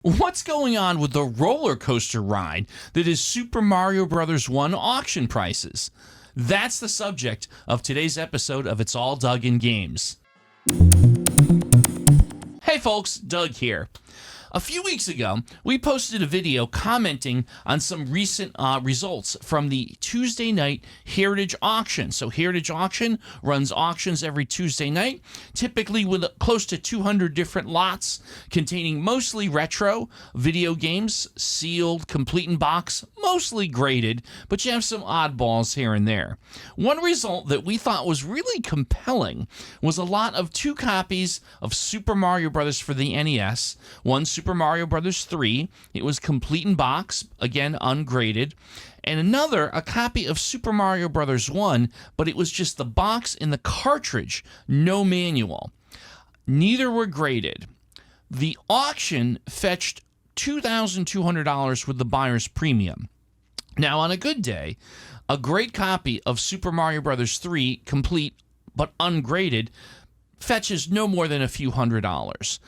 What's going on with the roller coaster ride that is Super Mario Bros. 1 auction prices? That's the subject of today's episode of It's All Doug in Games. Hey folks, Doug here. A few weeks ago, we posted a video commenting on some recent results from the Tuesday night Heritage Auction. So Heritage Auction runs auctions every Tuesday night, typically with close to 200 different lots containing mostly retro video games, sealed, complete in box, mostly graded, but you have some oddballs here and there. One result that we thought was really compelling was a lot of 2 copies of Super Mario Bros. For the NES, one Super Mario Bros. 3. It was complete in box, again ungraded, and another, a copy of Super Mario Bros. 1, but it was just the box and the cartridge, no manual. Neither were graded. The auction fetched $2,200 with the buyer's premium. Now, on a good day, a great copy of Super Mario Bros. 3, complete but ungraded, fetches no more than a few $100s.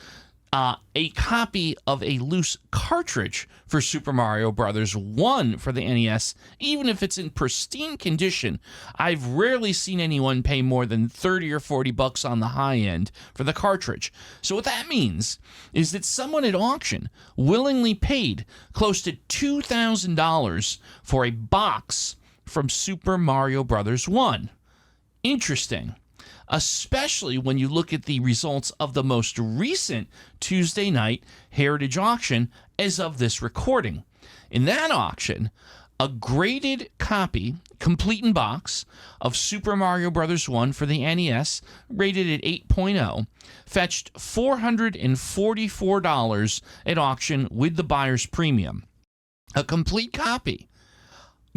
A copy of a loose cartridge for Super Mario Bros. 1 for the NES, even if it's in pristine condition, I've rarely seen anyone pay more than 30 or 40 bucks on the high end for the cartridge. So what that means is that someone at auction willingly paid close to $2,000 for a box from Super Mario Bros. 1. Interesting. Especially when you look at the results of the most recent Tuesday night Heritage Auction as of this recording. In that auction, a graded copy, complete in box, of Super Mario Bros. 1 for the NES, rated at 8.0, fetched $444 at auction with the buyer's premium. A complete copy.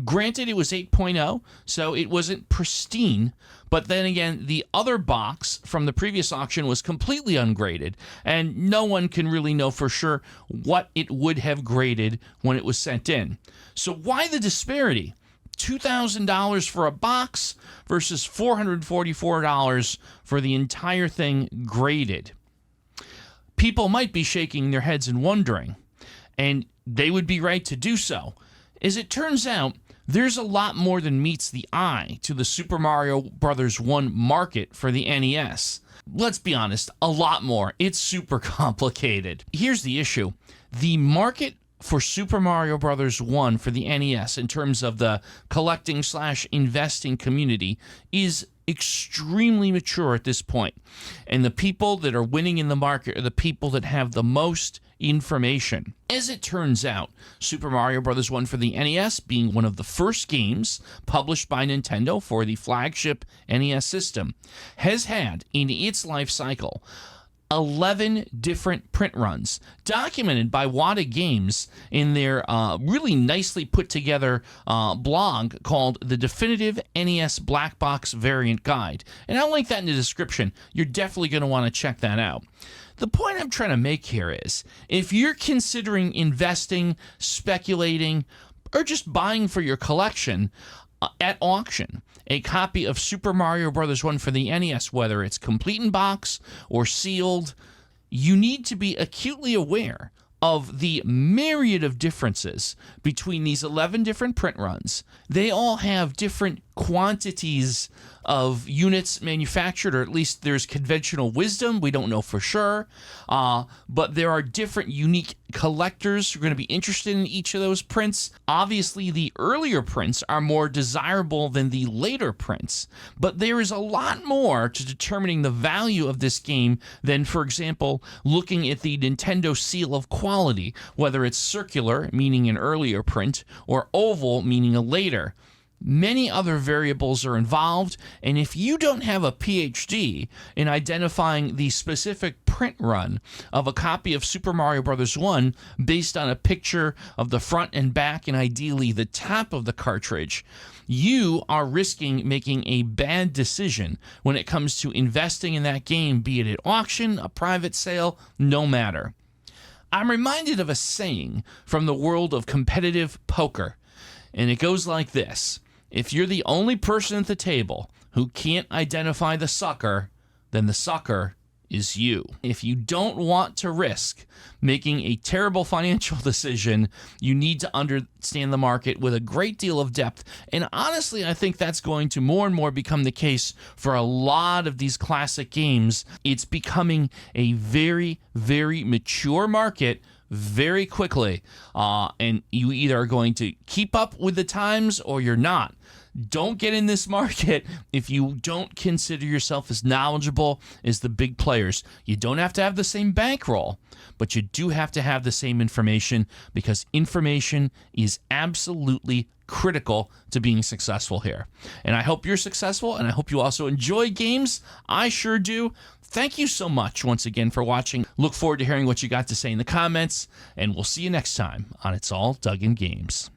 Granted, it was 8.0, so it wasn't pristine, but then again, the other box from the previous auction was completely ungraded, and no one can really know for sure what it would have graded when it was sent in. So why the disparity? $2,000 for a box versus $444 for the entire thing graded. People might be shaking their heads and wondering, and they would be right to do so. As it turns out, there's a lot more than meets the eye to the Super Mario Bros. 1 market for the NES. Let's be honest, a lot more. It's super complicated. Here's the issue. The market for Super Mario Bros. 1 for the NES in terms of the collecting/investing community is extremely mature at this point. And the people that are winning in the market are the people that have the most information. As it turns out, Super Mario Bros. 1 for the NES, being one of the first games published by Nintendo for the flagship NES system, has had in its life cycle 11 different print runs, documented by WATA Games in their really nicely put together blog called The Definitive NES Black Box Variant Guide. And I'll link that in the description. You're definitely going to want to check that out. The point I'm trying to make here is, if you're considering investing, speculating, or just buying for your collection at auction, a copy of Super Mario Bros. 1 for the NES, whether it's complete in box or sealed, you need to be acutely aware of the myriad of differences between these 11 different print runs. They all have different quantities of units manufactured, or at least there's conventional wisdom. We don't know for sure. But there are different unique collectors who are going to be interested in each of those prints. Obviously, the earlier prints are more desirable than the later prints. But there is a lot more to determining the value of this game than, for example, looking at the Nintendo seal of quality, whether it's circular, meaning an earlier print, or oval, meaning a later. Many other variables are involved, and if you don't have a PhD in identifying the specific print run of a copy of Super Mario Bros. 1 based on a picture of the front and back and ideally the top of the cartridge, you are risking making a bad decision when it comes to investing in that game, be it at auction, a private sale, no matter. I'm reminded of a saying from the world of competitive poker, and it goes like this. If you're the only person at the table who can't identify the sucker, then the sucker is you. If you don't want to risk making a terrible financial decision, you need to understand the market with a great deal of depth. And honestly, I think that's going to more and more become the case for a lot of these classic games. It's becoming a very, very mature market very quickly. And you either are going to keep up with the times or you're not. Don't get in this market if you don't consider yourself as knowledgeable as the big players. You don't have to have the same bankroll, but you do have to have the same information, because information is absolutely critical to being successful here. And I hope you're successful, and I hope you also enjoy games. I sure do. Thank you so much once again for watching. Look forward to hearing what you got to say in the comments, and we'll see you next time on It's All Duggan Games.